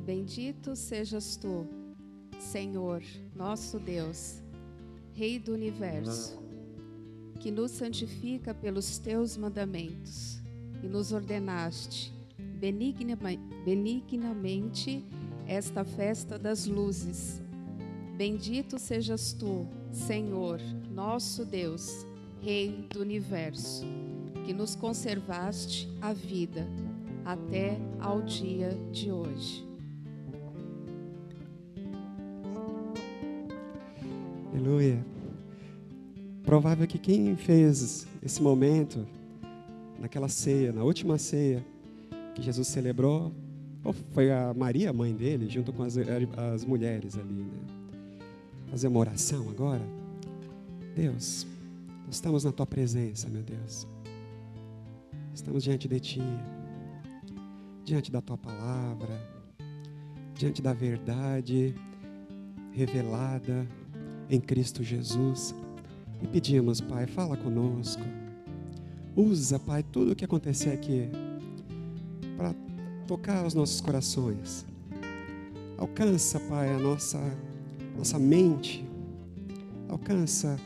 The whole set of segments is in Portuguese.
Bendito sejas tu, Senhor, nosso Deus, Rei do Universo, que nos santifica pelos teus mandamentos e nos ordenaste benignamente esta festa das luzes. Bendito sejas tu, Senhor, nosso Deus, Rei do Universo, que nos conservaste a vida até ao dia de hoje. Aleluia. Provável que quem fez esse momento, naquela ceia, na última ceia que Jesus celebrou, foi a Maria, mãe dele, junto com as mulheres ali, né? Fazer uma oração agora. Deus, nós estamos na tua presença, meu Deus. Estamos diante de ti, diante da tua palavra, diante da verdade revelada em Cristo Jesus, e pedimos, Pai, fala conosco, usa, Pai, tudo o que acontecer aqui, para tocar os nossos corações, alcança, Pai, a nossa mente, alcança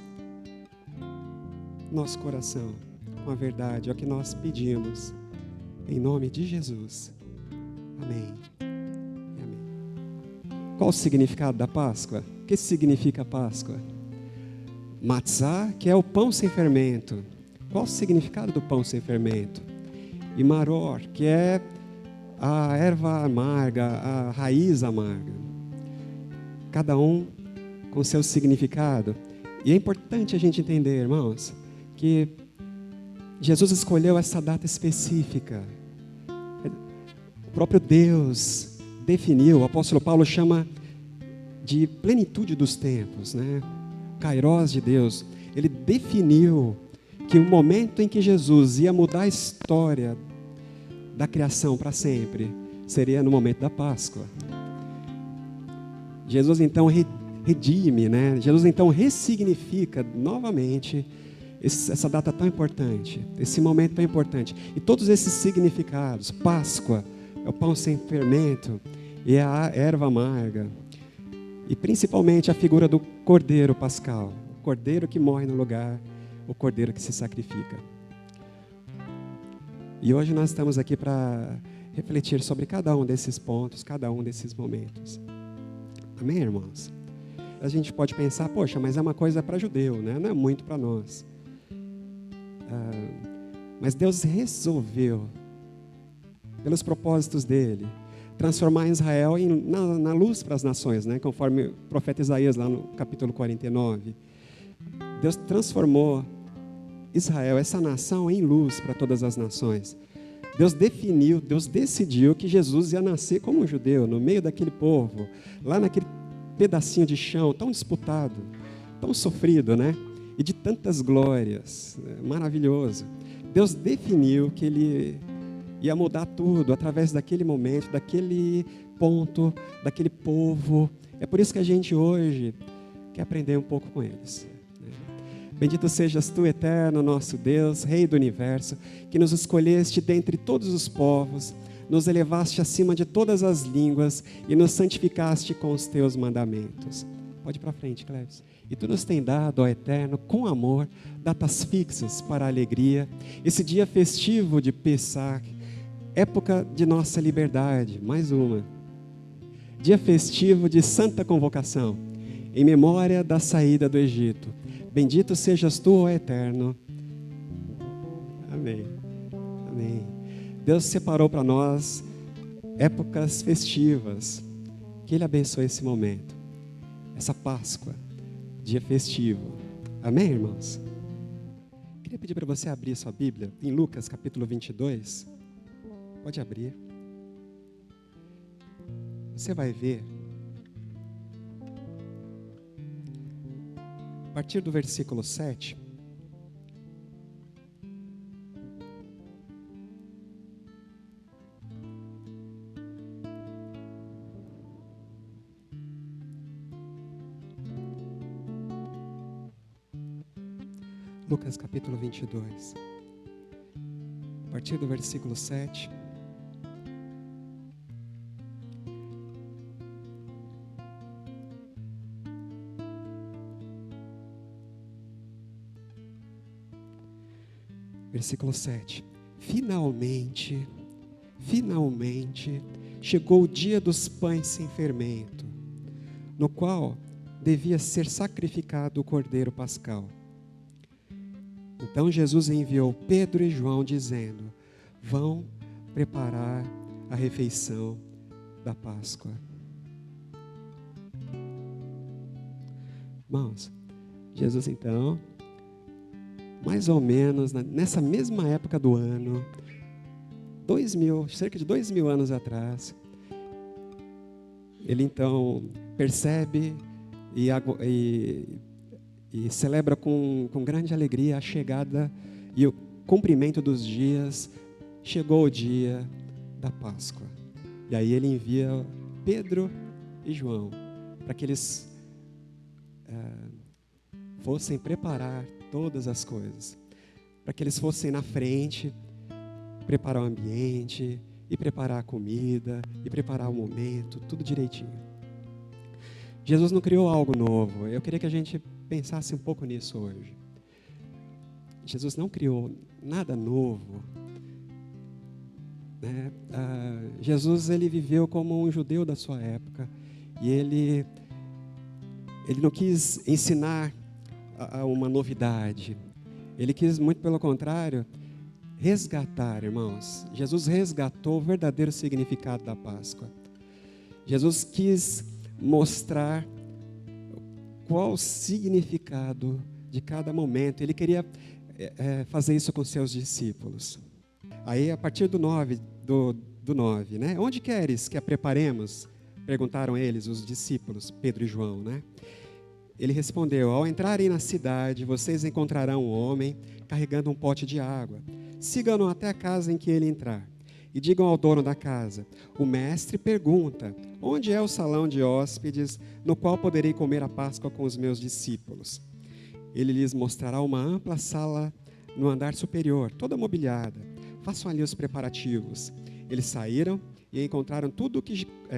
nosso coração com a verdade, é o que nós pedimos, em nome de Jesus, amém. Qual o significado da Páscoa? O que significa a Páscoa? Matzá, que é o pão sem fermento. Qual o significado do pão sem fermento? E maror, que é a erva amarga, a raiz amarga. Cada um com seu significado. E é importante a gente entender, irmãos, que Jesus escolheu essa data específica. O próprio Deus definiu, o apóstolo Paulo chama de plenitude dos tempos, né? Kairos de Deus. Ele definiu que o momento em que Jesus ia mudar a história da criação para sempre seria no momento da Páscoa. Jesus então redime, né? Jesus então ressignifica novamente essa data tão importante, esse momento tão importante. E todos esses significados, Páscoa é o pão sem fermento e a erva amarga. E principalmente a figura do cordeiro pascal, o cordeiro que morre no lugar, o cordeiro que se sacrifica. E hoje nós estamos aqui para refletir sobre cada um desses pontos, cada um desses momentos. Amém, irmãos? A gente pode pensar, poxa, mas é uma coisa para judeu, né? Não é muito para nós. Mas Deus resolveu, pelos propósitos dele, transformar Israel na luz para as nações, né? Conforme o profeta Isaías, lá no capítulo 49. Deus transformou Israel, essa nação, em luz para todas as nações. Deus definiu, Deus decidiu que Jesus ia nascer como um judeu, no meio daquele povo, lá naquele pedacinho de chão tão disputado, tão sofrido, né? E de tantas glórias, maravilhoso. Deus definiu que Ele ia mudar tudo através daquele momento, daquele ponto, daquele povo. É por isso que a gente hoje quer aprender um pouco com eles. Bendito sejas tu, eterno nosso Deus, Rei do Universo, que nos escolheste dentre todos os povos, nos elevaste acima de todas as línguas e nos santificaste com os teus mandamentos. Pode ir para frente, Cleves. E tu nos tem dado, ó Eterno, com amor, datas fixas para a alegria, esse dia festivo de Pessach, época de nossa liberdade, mais uma. Dia festivo de santa convocação, em memória da saída do Egito. Bendito sejas tu, ó Eterno. Amém. Amém. Deus separou para nós épocas festivas. Que Ele abençoe esse momento. Essa Páscoa, dia festivo. Amém, irmãos? Queria pedir para você abrir sua Bíblia em Lucas capítulo 22. Pode abrir. Você vai ver, a partir do versículo 7, Lucas capítulo 22, a partir do versículo 7. Versículo 7. Finalmente, chegou o dia dos pães sem fermento, no qual devia ser sacrificado o cordeiro pascal. Então Jesus enviou Pedro e João, dizendo: vão preparar a refeição da Páscoa. Irmãos, Jesus então, mais ou menos nessa mesma época do ano, cerca de 2000 anos atrás, ele então percebe e celebra com grande alegria a chegada e o cumprimento dos dias. Chegou o dia da Páscoa. E aí ele envia Pedro e João para que eles fossem preparar todas as coisas, para que eles fossem na frente, preparar o ambiente, e preparar a comida, e preparar o momento, tudo direitinho. Jesus não criou algo novo. Eu queria que a gente pensasse um pouco nisso hoje. Jesus não criou nada novo, né? Jesus, ele viveu como um judeu da sua época, e ele não quis ensinar uma novidade. Ele quis, muito pelo contrário, resgatar, irmãos. Jesus resgatou o verdadeiro significado da Páscoa. Jesus quis mostrar qual o significado de cada momento. Ele queria fazer isso com seus discípulos. Aí, a partir do 9, né? Onde queres que a preparemos? Perguntaram eles, os discípulos, Pedro e João, né? Ele respondeu: ao entrarem na cidade, vocês encontrarão um homem carregando um pote de água. Sigam-no até a casa em que ele entrar. E digam ao dono da casa: o mestre pergunta, onde é o salão de hóspedes, no qual poderei comer a Páscoa com os meus discípulos? Ele lhes mostrará uma ampla sala no andar superior, toda mobiliada. Façam ali os preparativos. Eles saíram e encontraram tudo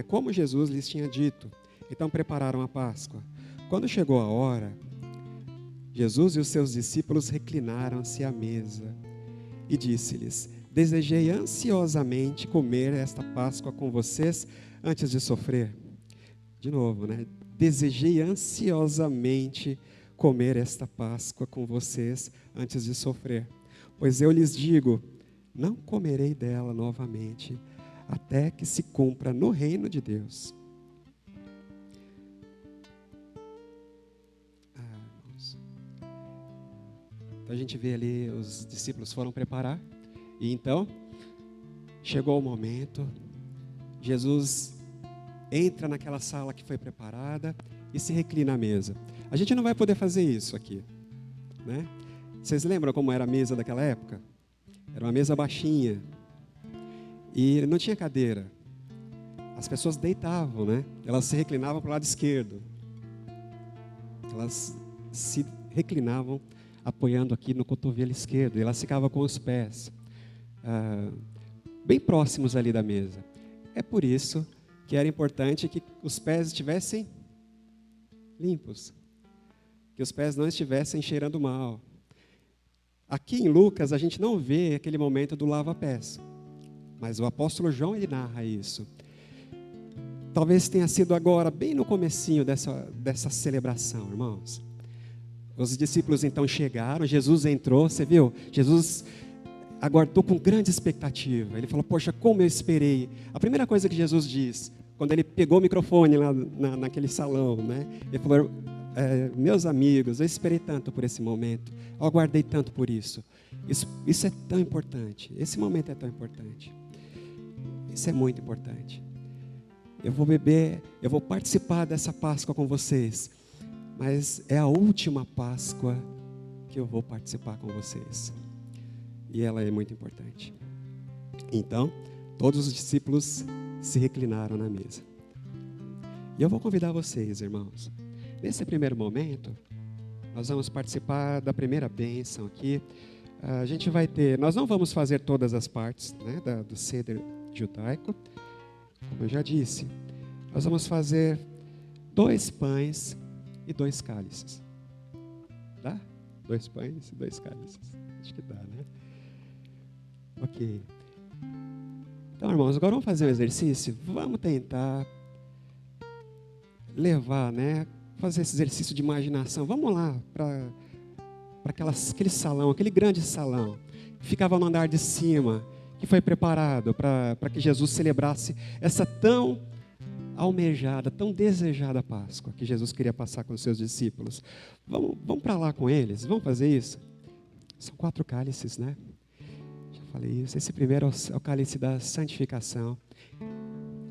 como Jesus lhes tinha dito. Então prepararam a Páscoa. Quando chegou a hora, Jesus e os seus discípulos reclinaram-se à mesa e disse-lhes: desejei ansiosamente comer esta Páscoa com vocês antes de sofrer. De novo, né? Desejei ansiosamente comer esta Páscoa com vocês antes de sofrer. Pois eu lhes digo, não comerei dela novamente, até que se cumpra no reino de Deus. Então a gente vê ali, os discípulos foram preparar, e então chegou o momento, Jesus entra naquela sala que foi preparada e se reclina à mesa. A gente não vai poder fazer isso aqui, né? Vocês lembram como era a mesa daquela época? Era uma mesa baixinha e não tinha cadeira. As pessoas deitavam, né? Elas se reclinavam para o lado esquerdo. Elas se reclinavam apoiando aqui no cotovelo esquerdo. E elas ficavam com os pés bem próximos ali da mesa. É por isso que era importante que os pés estivessem limpos, que os pés não estivessem cheirando mal. Aqui em Lucas, a gente não vê aquele momento do lava-pés, mas o apóstolo João, ele narra isso. Talvez tenha sido agora, bem no comecinho dessa celebração, irmãos. Os discípulos então chegaram, Jesus entrou, você viu? Jesus aguardou com grande expectativa. Ele falou, poxa, como eu esperei. A primeira coisa que Jesus diz, quando ele pegou o microfone lá naquele salão, né? Ele falou, meus amigos, eu esperei tanto por esse momento, eu aguardei tanto por isso. Isso é tão importante, esse momento é tão importante. Isso é muito importante. Eu vou beber, eu vou participar dessa Páscoa com vocês, mas é a última Páscoa que eu vou participar com vocês. E ela é muito importante. Então, todos os discípulos se reclinaram na mesa. E eu vou convidar vocês, irmãos. Nesse primeiro momento, nós vamos participar da primeira bênção aqui. A gente vai ter, nós não vamos fazer todas as partes, né, do Seder judaico. Como eu já disse, nós vamos fazer 2 pães e 2 cálices. Dá? 2 pães e 2 cálices. Acho que dá, né? Ok. Então, irmãos, agora vamos fazer um exercício. Vamos tentar levar, né? Fazer esse exercício de imaginação. Vamos lá para aquele salão, aquele grande salão que ficava no andar de cima, que foi preparado para que Jesus celebrasse essa tão almejada, tão desejada Páscoa que Jesus queria passar com os seus discípulos. Vamos para lá com eles, vamos fazer isso? São 4 cálices, né? Já falei isso. Esse primeiro é o cálice da santificação.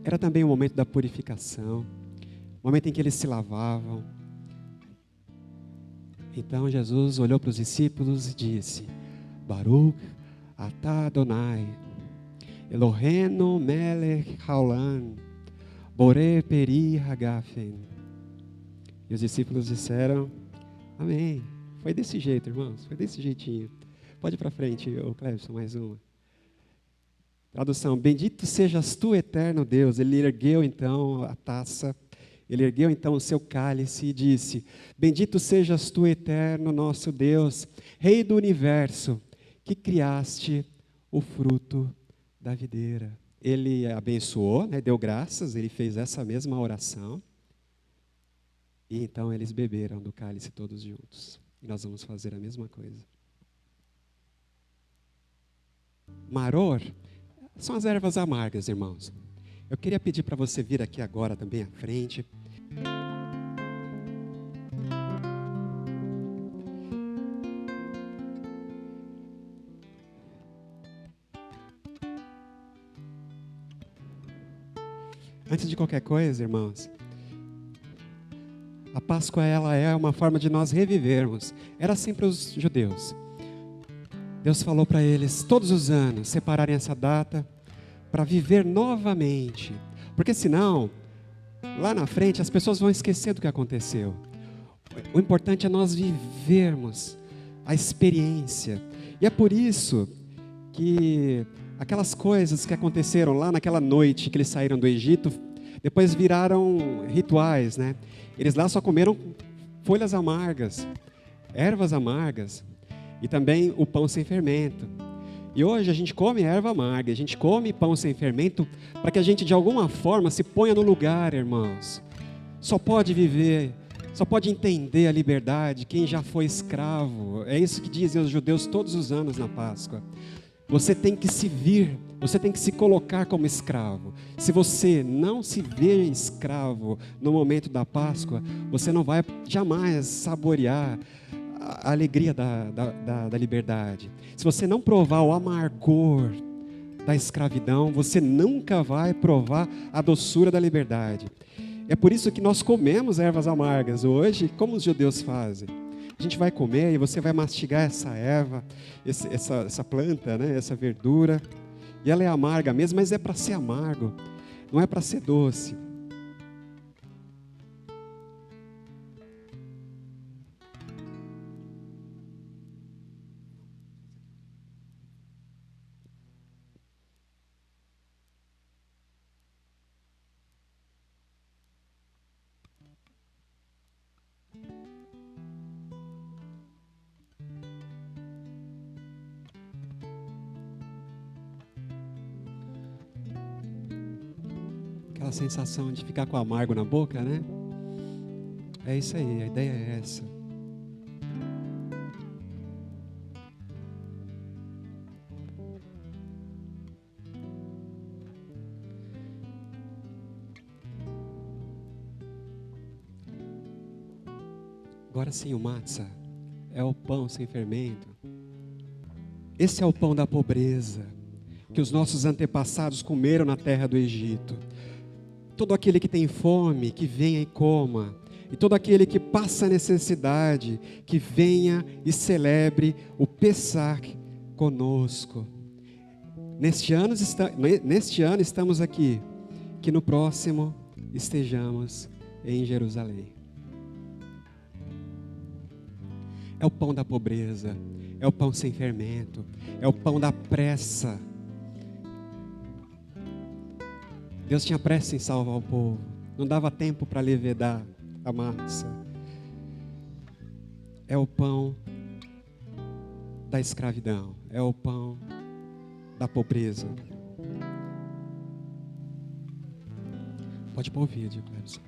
Era também o momento da purificação, o momento em que eles se lavavam. Então Jesus olhou para os discípulos e disse, Baruch atah Adonai, Eloheinu melech haolam, borei peri hagafen. E os discípulos disseram, amém. Foi desse jeito, irmãos, foi desse jeitinho. Pode ir para frente, ô Clebson, mais uma. Tradução, bendito sejas tu, eterno Deus. Ele ergueu então a taça, ele ergueu então o seu cálice e disse, bendito sejas tu, eterno nosso Deus, Rei do universo, que criaste o fruto da videira. Ele abençoou, né, deu graças, ele fez essa mesma oração. E então eles beberam do cálice todos juntos. E nós vamos fazer a mesma coisa. Maror são as ervas amargas, irmãos. Eu queria pedir para você vir aqui agora também à frente. Antes de qualquer coisa, irmãos, a Páscoa ela é uma forma de nós revivermos. Era assim para os judeus. Deus falou para eles, todos os anos, separarem essa data para viver novamente. Porque senão, lá na frente, as pessoas vão esquecer do que aconteceu. O importante é nós vivermos a experiência. E é por isso que aquelas coisas que aconteceram lá naquela noite que eles saíram do Egito, depois viraram rituais, né? Eles lá só comeram folhas amargas, ervas amargas e também o pão sem fermento. E hoje a gente come erva amarga, a gente come pão sem fermento para que a gente de alguma forma se ponha no lugar, irmãos. Só pode viver, só pode entender a liberdade quem já foi escravo. É isso que dizem os judeus todos os anos na Páscoa. Você tem que se vir, você tem que se colocar como escravo. Se você não se vê escravo no momento da Páscoa, você não vai jamais saborear a alegria da liberdade. Se você não provar o amargor da escravidão, você nunca vai provar a doçura da liberdade. É por isso que nós comemos ervas amargas hoje, como os judeus fazem. A gente vai comer e você vai mastigar essa erva, essa planta, né, essa verdura. E ela é amarga mesmo, mas é para ser amargo, não é para ser doce. aquela sensação de ficar com amargo na boca, né? É isso aí, a ideia é essa. Agora sim, o matzah é o pão sem fermento. Esse é o pão da pobreza que os nossos antepassados comeram na terra do Egito. Todo aquele que tem fome, que venha e coma. E todo aquele que passa necessidade, que venha e celebre o Pessach conosco. Neste ano estamos aqui, que no próximo estejamos em Jerusalém. É o pão da pobreza, é o pão sem fermento, é o pão da pressa. Deus tinha pressa em salvar o povo, não dava tempo para levedar a massa. É o pão da escravidão, é o pão da pobreza. Pode pôr o vídeo, Clebson.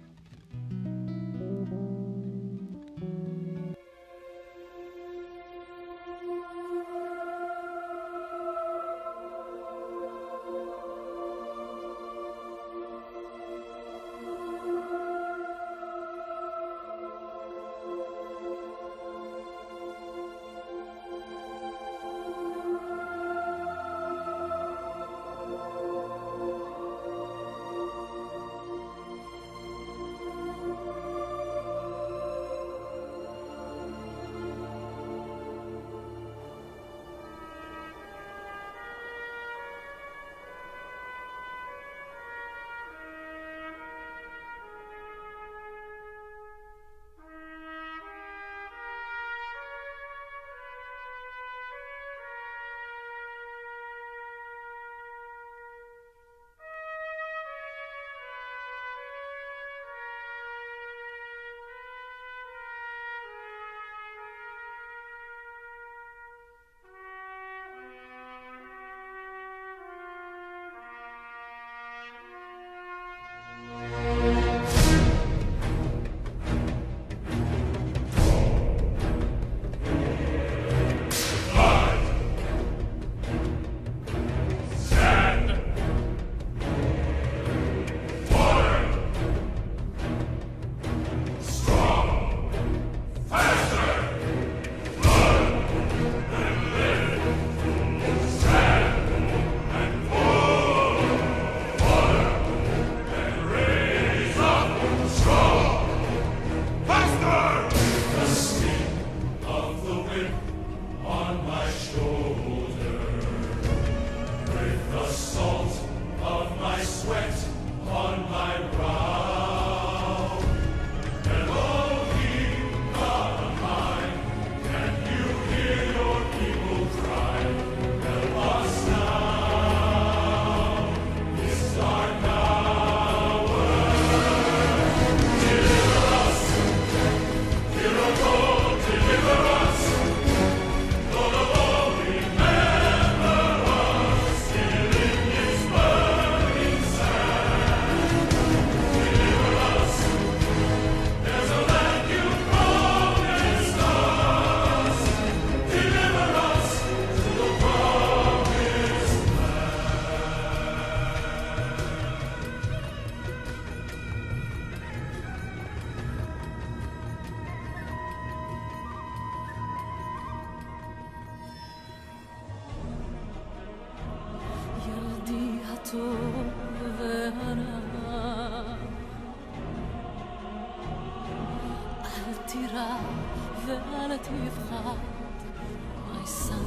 My son,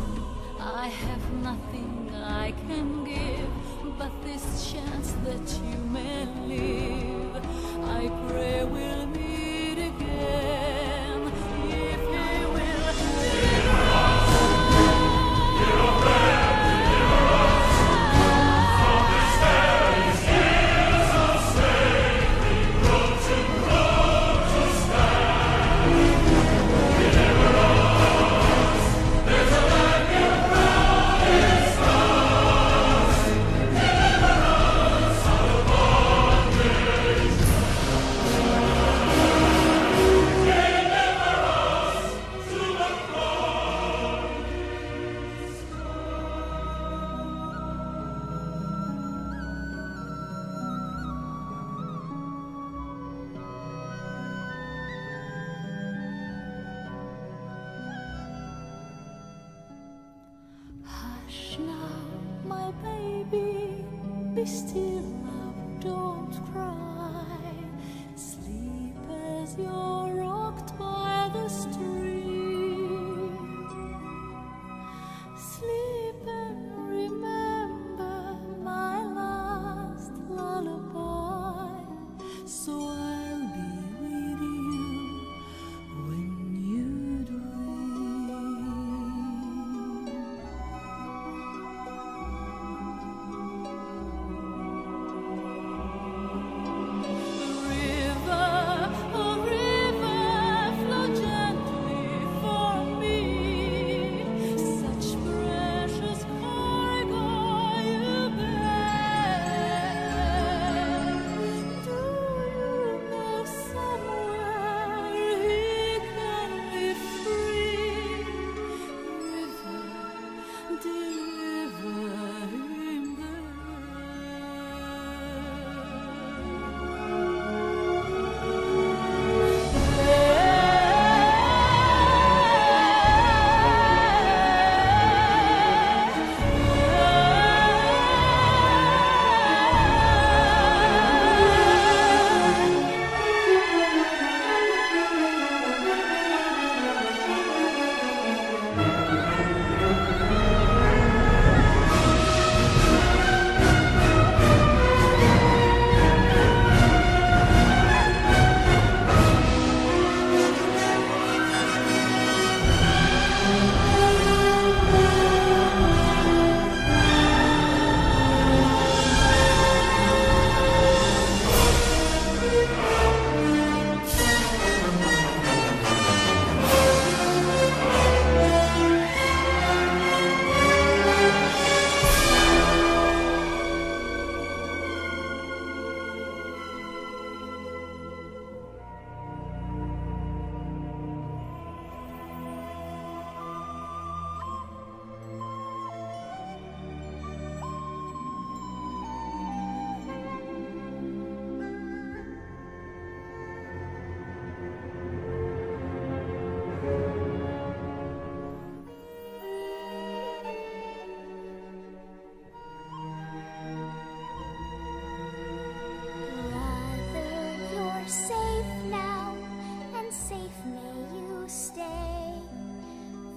I have nothing I can give but this chance that you may live. I pray we'll meet again if he will deliver us. Deliver us from this hellish Jesus' saving road to stand. Deliver us. There's a land you promised us. Deliver us out of bondage. be still, love, don't cry. Sleep as you're rocked by the stream. Sleep and remember my last lullaby. So I'll be with you when you dream. River, oh river, flow gently for me. Such precious cargo you bear. Do you know somewhere he can be free? River, deliver him Brother, you're safe now, and safe may you stay.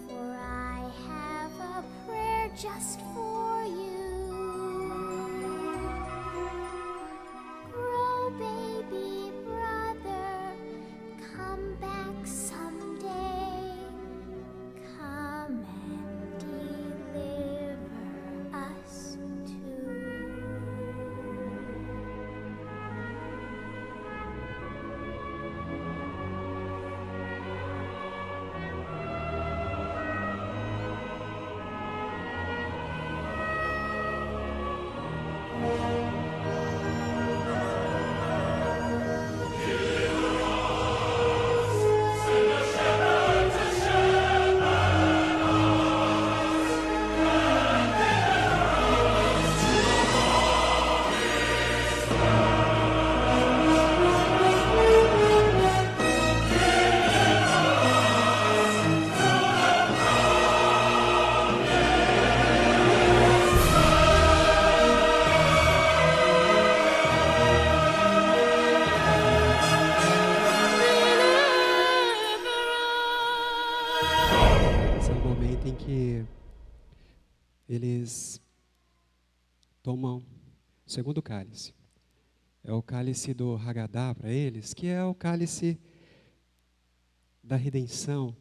For I have a prayer just for you. Grow, baby brother, come back someday. Come and deliver us too. Esse é o momento em que eles tomam o segundo cálice. É o cálice do Hagadá para eles, que é o cálice da redenção,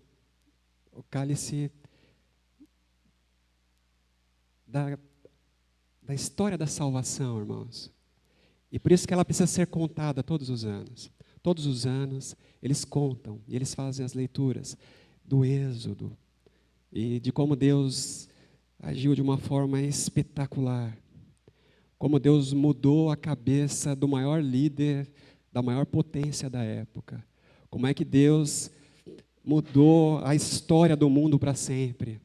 o cálice da história da salvação, irmãos. E por isso que ela precisa ser contada todos os anos. Todos os anos eles contam e eles fazem as leituras do Êxodo e de como Deus agiu de uma forma espetacular. Como Deus mudou a cabeça do maior líder, da maior potência da época. Como é que Deus mudou a história do mundo para sempre.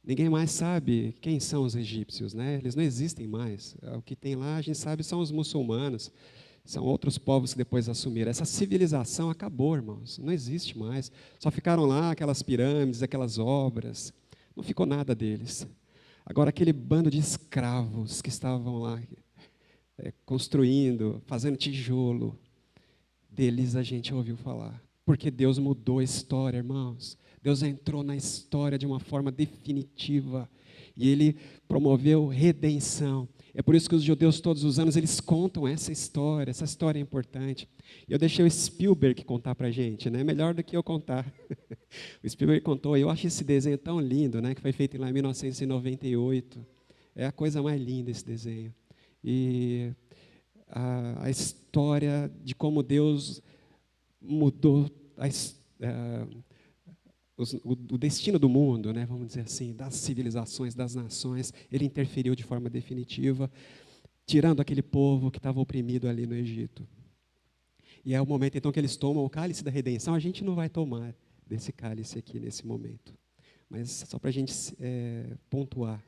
Ninguém mais sabe quem são os egípcios, né? Eles não existem mais. O que tem lá, a gente sabe, são os muçulmanos. São outros povos que depois assumiram. Essa civilização acabou, irmãos. Não existe mais. Só ficaram lá aquelas pirâmides, aquelas obras. Não ficou nada deles. Agora, aquele bando de escravos que estavam lá construindo, fazendo tijolo, deles a gente ouviu falar. Porque Deus mudou a história, irmãos. Deus entrou na história de uma forma definitiva. E Ele promoveu redenção. É por isso que os judeus todos os anos, eles contam essa história é importante. Eu deixei o Spielberg contar para a gente, né? Melhor do que eu contar. O Spielberg contou, eu acho esse desenho tão lindo, né? Que foi feito lá em 1998. É a coisa mais linda esse desenho. E a história de como Deus mudou o destino do mundo, né, vamos dizer assim, das civilizações, das nações, Ele interferiu de forma definitiva, tirando aquele povo que estava oprimido ali no Egito. E é o momento, então, que eles tomam o cálice da redenção. A gente não vai tomar desse cálice aqui, nesse momento. Mas só para a gente pontuar.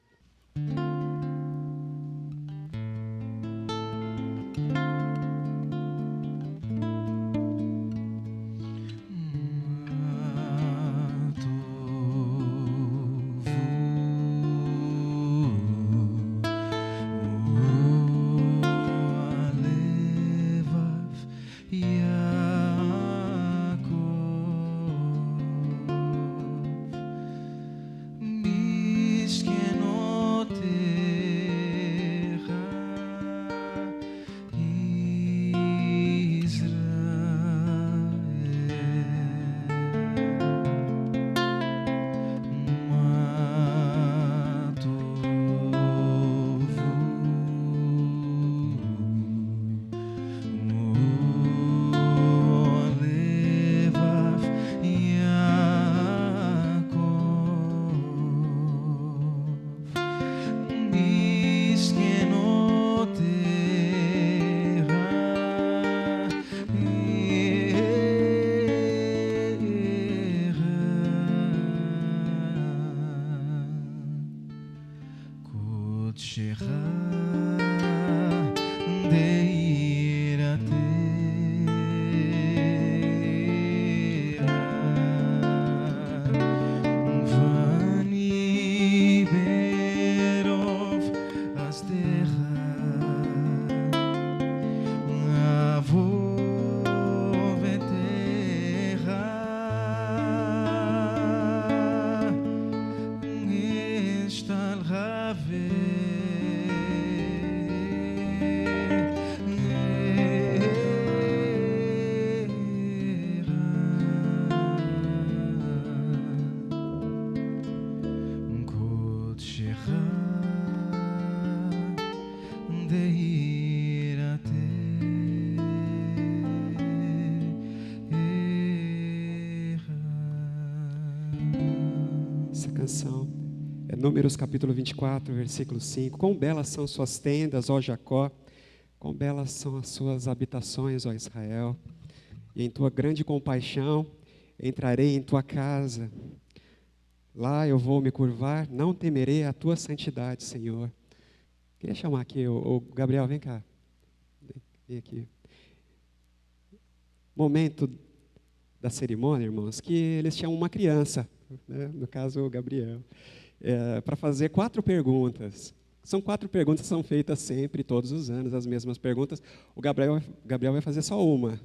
Números capítulo 24, versículo 5. Quão belas são suas tendas, ó Jacó, quão belas são as suas habitações, ó Israel. E em tua grande compaixão entrarei em tua casa. Lá eu vou me curvar, não temerei a tua santidade, Senhor. Queria chamar aqui o Gabriel, vem cá. Vem aqui. Momento da cerimônia, irmãos, que eles chamam uma criança, né? No caso o Gabriel. Para fazer 4 perguntas. São 4 perguntas que são feitas sempre, todos os anos, as mesmas perguntas. O Gabriel vai fazer só uma.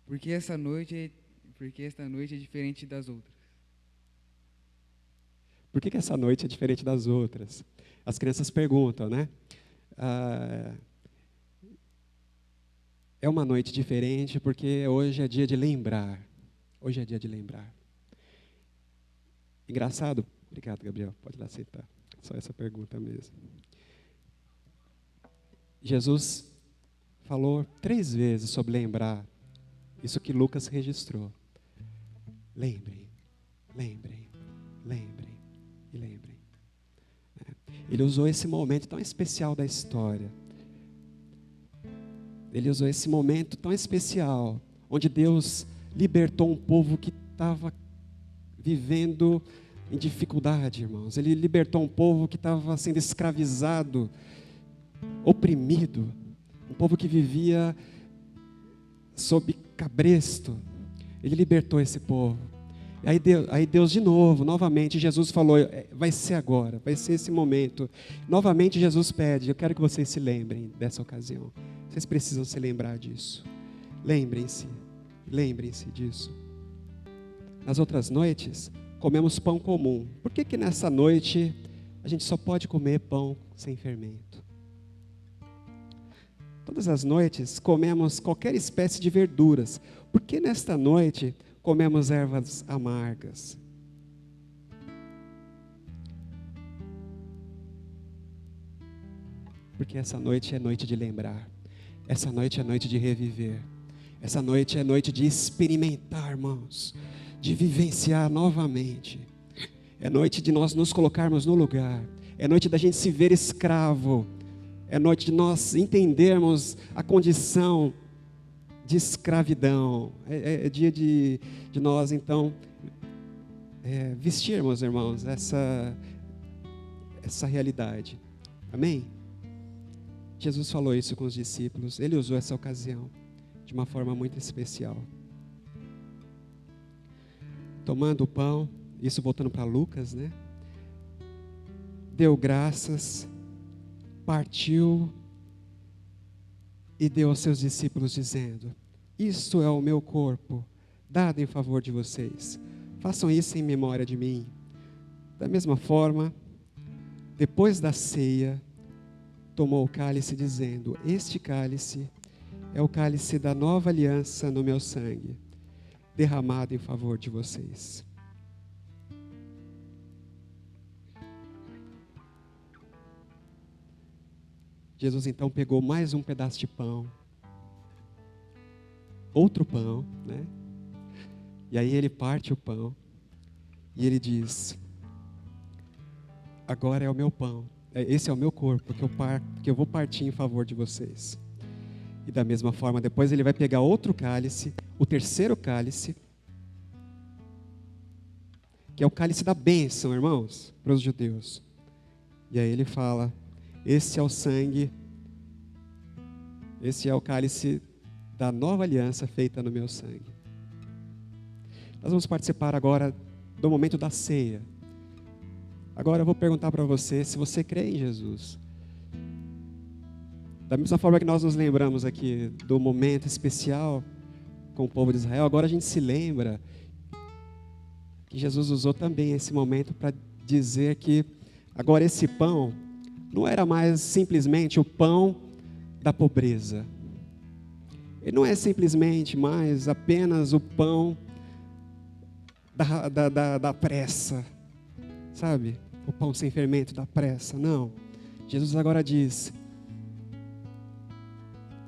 Porque esta noite é diferente das outras? Por que essa noite é diferente das outras? As crianças perguntam, né? É uma noite diferente porque hoje é dia de lembrar. Hoje é dia de lembrar. Engraçado. Obrigado, Gabriel. Pode lá aceitar. Só essa pergunta mesmo. Jesus falou 3 vezes sobre lembrar. Isso que Lucas registrou. Lembrem, lembrem, lembrem e lembrem. Ele usou esse momento tão especial da história. Ele usou esse momento tão especial, onde Deus libertou um povo que estava vivendo em dificuldade, irmãos. Ele libertou um povo que estava sendo escravizado, oprimido. Um povo que vivia sob cabresto. Ele libertou esse povo. Aí Deus de novo, novamente, Jesus falou, vai ser agora, vai ser esse momento. Novamente Jesus pede, eu quero que vocês se lembrem dessa ocasião. Vocês precisam se lembrar disso. Lembrem-se disso. Nas outras noites, comemos pão comum. Por que nessa noite a gente só pode comer pão sem fermento? Todas as noites comemos qualquer espécie de verduras. Por que nesta noite comemos ervas amargas? Porque essa noite é noite de lembrar. Essa noite é noite de reviver. Essa noite é noite de experimentar, irmãos. De vivenciar novamente. É noite de nós nos colocarmos no lugar. É noite da gente se ver escravo. É noite de nós entendermos a condição de escravidão. É dia de nós, então, vestirmos, irmãos, essa realidade. Amém? Jesus falou isso com os discípulos. Ele usou essa ocasião de uma forma muito especial. Tomando o pão, isso voltando para Lucas, né? Deu graças, partiu e deu aos seus discípulos dizendo: isto é o meu corpo, dado em favor de vocês. Façam isso em memória de mim. Da mesma forma, depois da ceia, tomou o cálice dizendo: este cálice é o cálice da nova aliança no meu sangue, derramado em favor de vocês. Jesus então pegou mais um pedaço de pão, outro pão, né? E aí ele parte o pão e ele diz: agora é o meu pão, esse é o meu corpo que eu vou partir em favor de vocês. E da mesma forma, depois ele vai pegar outro cálice, o terceiro cálice, que é o cálice da bênção, irmãos, para os judeus. E aí ele fala: esse é o sangue, esse é o cálice da nova aliança feita no meu sangue. Nós vamos participar agora do momento da ceia. Agora eu vou perguntar para você se você crê em Jesus. Da mesma forma que nós nos lembramos aqui do momento especial com o povo de Israel, agora a gente se lembra que Jesus usou também esse momento para dizer que agora esse pão não era mais simplesmente o pão da pobreza. Ele não é simplesmente mais apenas o pão da pressa, sabe? O pão sem fermento da pressa, não. Jesus agora diz: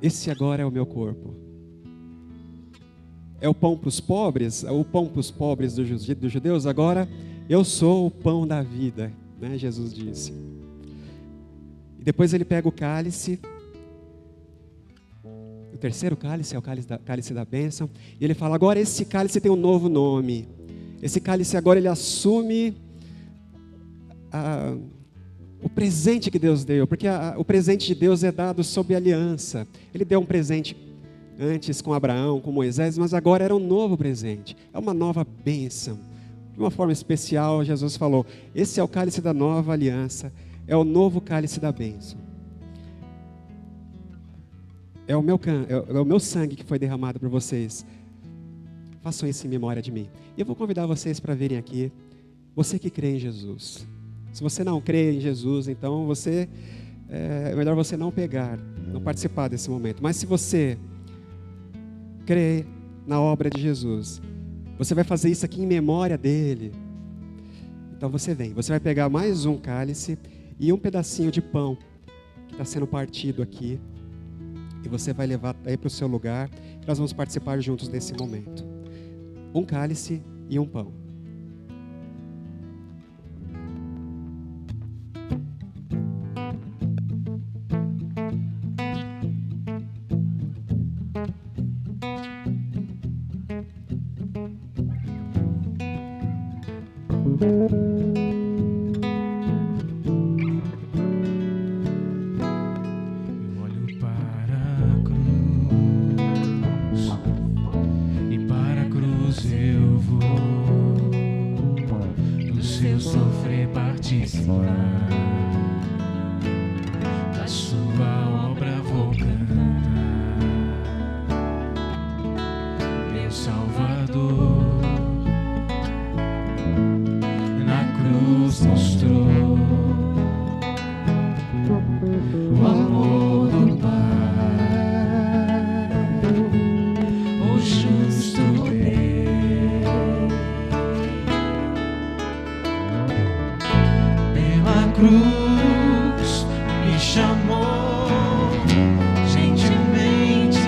esse agora é o meu corpo. É o pão para os pobres, dos judeus. Agora eu sou o pão da vida, né? Jesus disse. E depois ele pega o cálice, o terceiro cálice é o cálice da bênção, e ele fala: agora esse cálice tem um novo nome. Esse cálice agora ele assume o presente que Deus deu, porque o presente de Deus é dado sob aliança. Ele deu um presente antes com Abraão, com Moisés, mas agora era um novo presente, é uma nova bênção. De uma forma especial, Jesus falou: esse é o cálice da nova aliança, é o novo cálice da bênção. É o meu sangue que foi derramado por vocês. Façam isso em memória de mim. E eu vou convidar vocês para virem aqui, você que crê em Jesus. Se você não crê em Jesus, então é melhor você não participar desse momento. Mas se você crê na obra de Jesus, você vai fazer isso aqui em memória dele. Então você vai pegar mais um cálice e um pedacinho de pão que está sendo partido aqui, e você vai levar aí para o seu lugar. Nós vamos participar juntos desse momento. Um cálice e um pão. Eu vou seu sofrer participar, da sua obra vou cantar. Meu Salvador na cruz mostrou o amor do Pai, o justo Rei. Pela cruz me chamou, gentilmente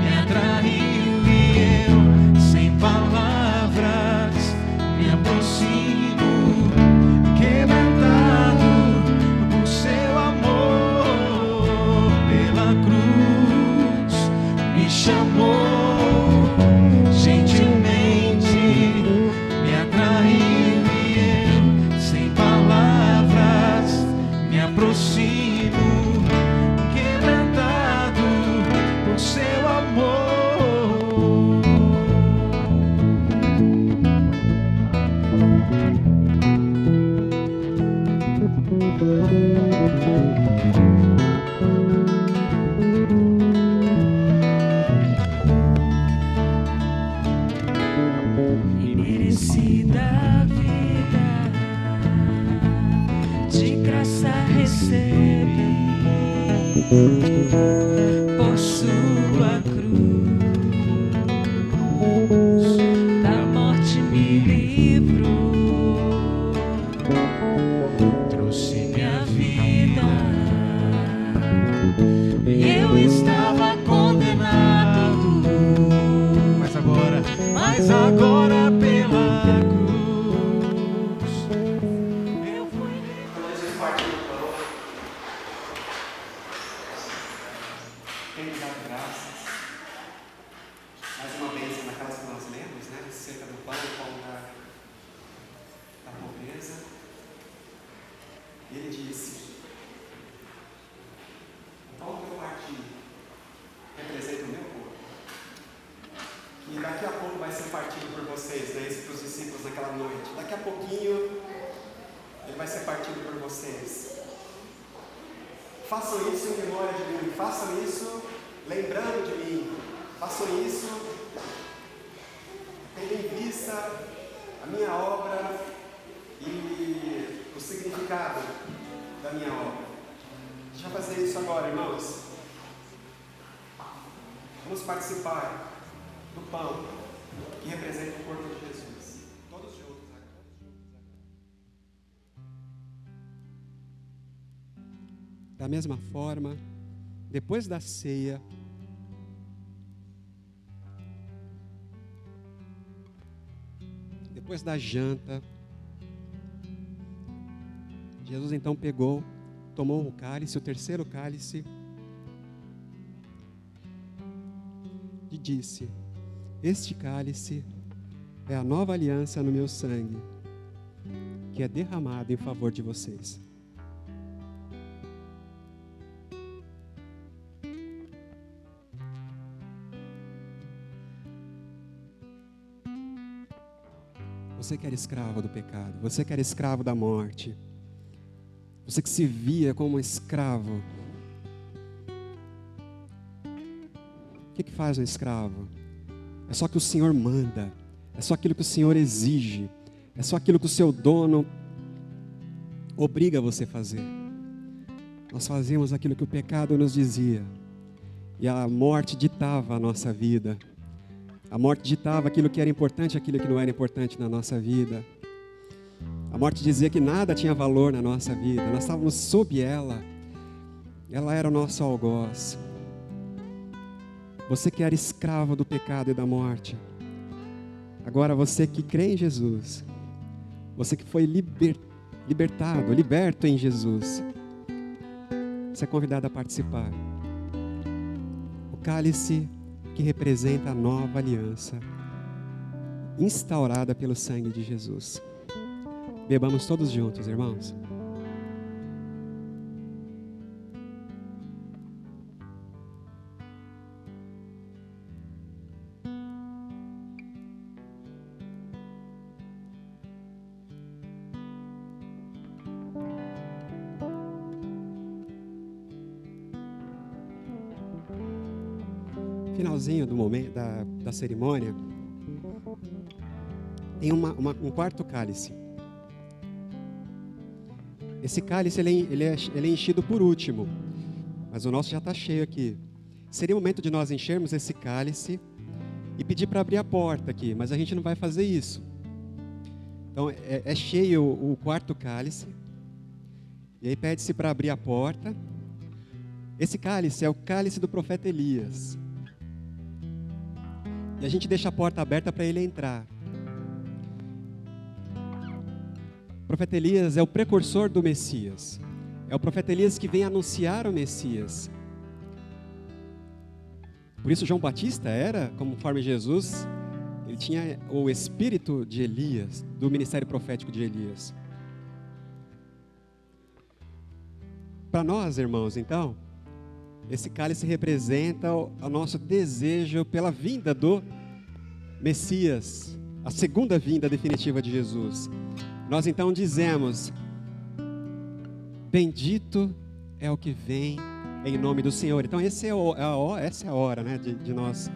me atraiu e eu, sem palavras, me aproximo, quebrantado por seu amor. Pela cruz me chamou, gentilmente me atraiu e eu, sem palavras, me aproximo, quebrantado por seu amor. Imerecida vida, de graça recebi, por sua cruz, da morte me livrou, trouxe minha vida, e eu estava condenado, mas agora pela cruz eu fui livre. Quando Jesus partiu do pão, tem que dar graças. Mais uma bênção naquelas que nós lemos, né? Cerca do pão, o pão da pobreza. E ele disse: o pão que eu parti representa o meu corpo, que daqui a pouco vai ser partido por vocês, né? Isso para os discípulos naquela noite. Daqui a pouquinho ele vai ser partido por vocês. Façam isso em memória de mim. Façam isso lembrando de mim. Façam isso tendo em vista a minha obra e o significado da minha obra. Deixa eu fazer isso agora, irmãos. Vamos participar do pão que representa o corpo de Jesus. Todos juntos, né? Da mesma forma, depois da ceia, depois da janta, Jesus então pegou, tomou o cálice, o terceiro cálice, e disse: este cálice é a nova aliança no meu sangue, que é derramado em favor de vocês. Você que era escravo do pecado, você que era escravo da morte, você que se via como um escravo. O que faz um escravo? É só que o Senhor manda, é só aquilo que o Senhor exige, é só aquilo que o seu dono obriga você a fazer. Nós fazíamos aquilo que o pecado nos dizia, e a morte ditava a nossa vida. A morte ditava aquilo que era importante e aquilo que não era importante na nossa vida. A morte dizia que nada tinha valor na nossa vida. Nós estávamos sob ela. Ela era o nosso algoz. Você que era escravo do pecado e da morte. Agora você que crê em Jesus. Você que foi libertado, liberto em Jesus. Você é convidado a participar. O cálice que representa a nova aliança, instaurada pelo sangue de Jesus. Bebamos todos juntos, irmãos. finalzinho do momento da cerimônia, tem um quarto cálice. Esse cálice ele é enchido por último, mas o nosso já está cheio aqui. Seria o momento de nós enchermos esse cálice e pedir para abrir a porta aqui, mas a gente não vai fazer isso. Então é cheio o quarto cálice, e aí pede-se para abrir a porta. Esse cálice é o cálice do profeta Elias. E a gente deixa a porta aberta para ele entrar. O profeta Elias é o precursor do Messias. É o profeta Elias que vem anunciar o Messias. Por isso João Batista era, conforme Jesus, ele tinha o espírito de Elias, do ministério profético de Elias. Para nós, irmãos, então, esse cálice representa o nosso desejo pela vinda do Messias, a segunda vinda definitiva de Jesus. Nós então dizemos: bendito é o que vem em nome do Senhor. Então essa é a hora, né, de nós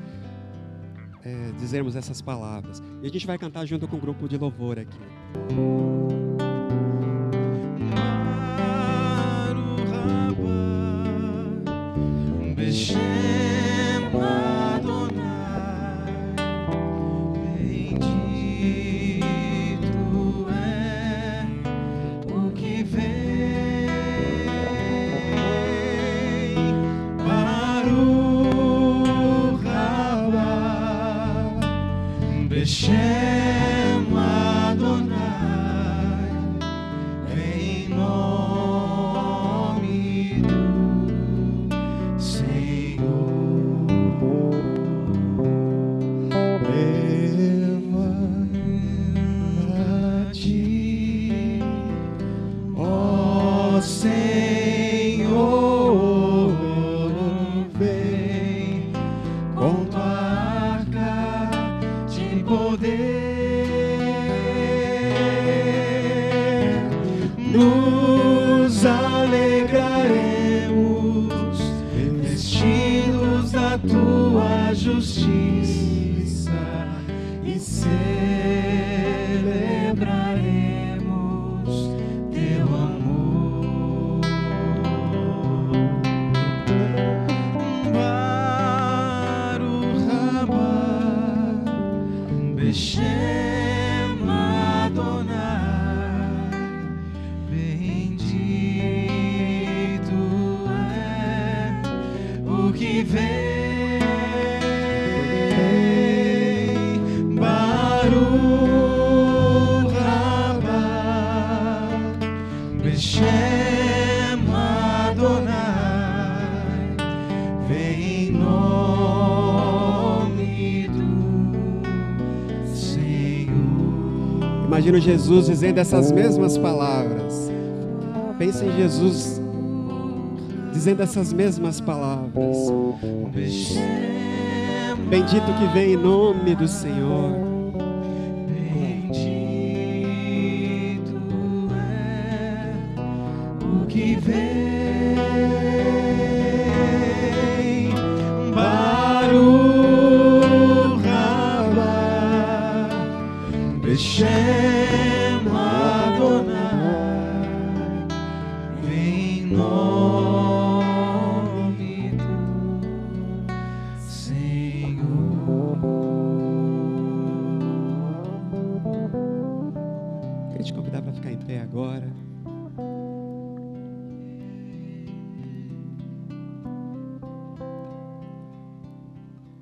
dizermos essas palavras. E a gente vai cantar junto com o grupo de louvor aqui. Nos alegraremos, vestidos da tua justiça, e celebraremos teu amor. Baruch haba, Beshem Adonai, bendito é o que vem. Baruch haba, Beshem Adonai, vem em nome do Senhor. Imagino Jesus dizendo essas mesmas palavras. Pense em Jesus dizendo essas mesmas palavras. Bendito que vem em nome do Senhor. Bendito é o que vem. Baruch haba, Beshem Adonai, vem em nome do Senhor. Queria te convidar para ficar em pé agora.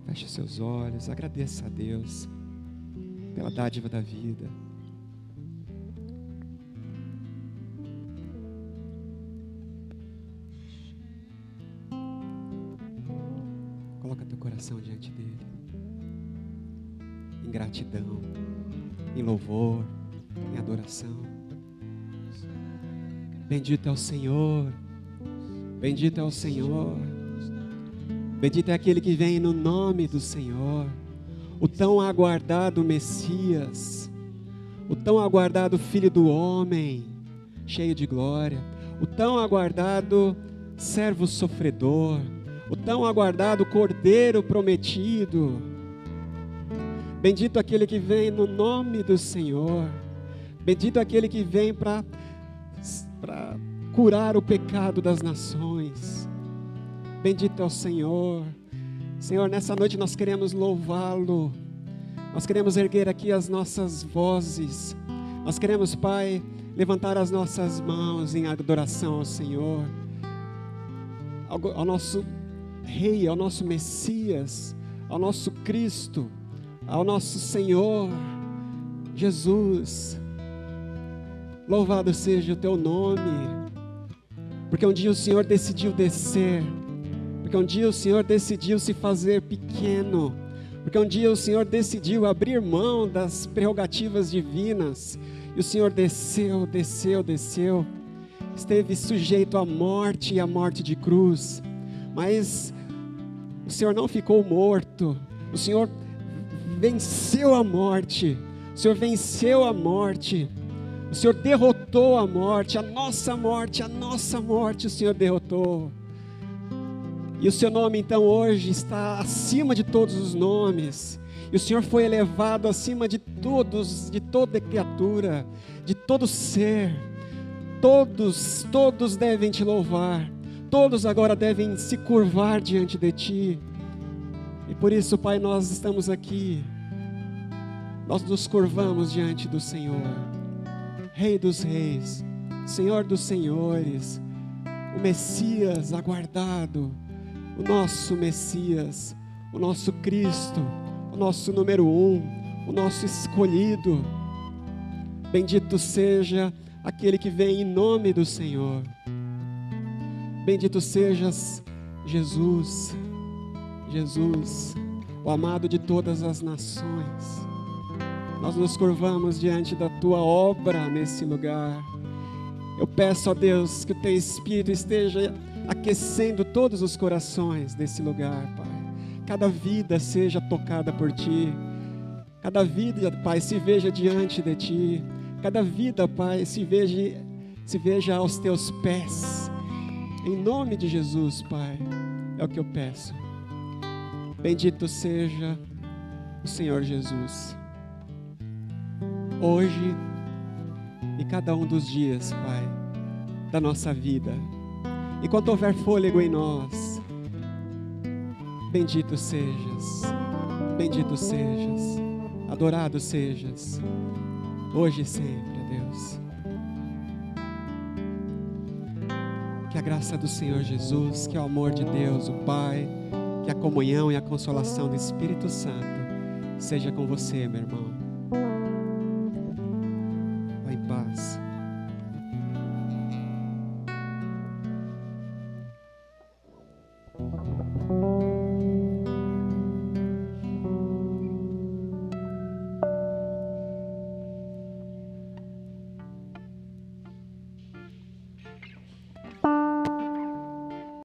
Feche os seus olhos, agradeça a Deus pela dádiva da vida. Coloca teu coração diante dele, em gratidão, em louvor, em adoração. Bendito é o Senhor, bendito é o Senhor, bendito é aquele que vem no nome do Senhor, o tão aguardado Messias, o tão aguardado Filho do Homem, cheio de glória, o tão aguardado servo sofredor, o tão aguardado Cordeiro prometido. Bendito aquele que vem no nome do Senhor. Bendito aquele que vem para curar o pecado das nações. Bendito é o Senhor. Senhor, nessa noite nós queremos louvá-lo. Nós queremos erguer aqui as nossas vozes. Nós queremos, Pai, levantar as nossas mãos em adoração ao Senhor, ao nosso Rei, ao nosso Messias, ao nosso Cristo, ao nosso Senhor Jesus. Louvado seja o teu nome, porque um dia o Senhor decidiu descer, porque um dia o Senhor decidiu se fazer pequeno, porque um dia o Senhor decidiu abrir mão das prerrogativas divinas, e o Senhor desceu, esteve sujeito à morte e à morte de cruz, mas o Senhor não ficou morto, o Senhor venceu a morte, o Senhor venceu a morte, o Senhor derrotou a morte, a nossa morte, o Senhor derrotou. E o seu nome então hoje está acima de todos os nomes. E o Senhor foi elevado acima de todos, de toda criatura, de todo ser. Todos devem te louvar. Todos agora devem se curvar diante de ti. E por isso, Pai, nós estamos aqui. Nós nos curvamos diante do Senhor. Rei dos reis, Senhor dos senhores, o Messias aguardado, o nosso Messias, o nosso Cristo, o nosso número 1, o nosso escolhido. Bendito seja aquele que vem em nome do Senhor. Bendito sejas Jesus, o amado de todas as nações. Nós nos curvamos diante da tua obra nesse lugar. Eu peço a Deus que o teu Espírito esteja aquecendo todos os corações desse lugar, Pai. Cada vida seja tocada por ti. Cada vida, Pai, se veja diante de ti. Cada vida, Pai, se veja aos teus pés. Em nome de Jesus, Pai, é o que eu peço. Bendito seja o Senhor Jesus. Hoje e cada um dos dias, Pai, da nossa vida. Enquanto houver fôlego em nós, bendito sejas, adorado sejas, hoje e sempre, ó Deus. Que a graça do Senhor Jesus, que o amor de Deus, o Pai, que a comunhão e a consolação do Espírito Santo seja com você, meu irmão. Vai em paz.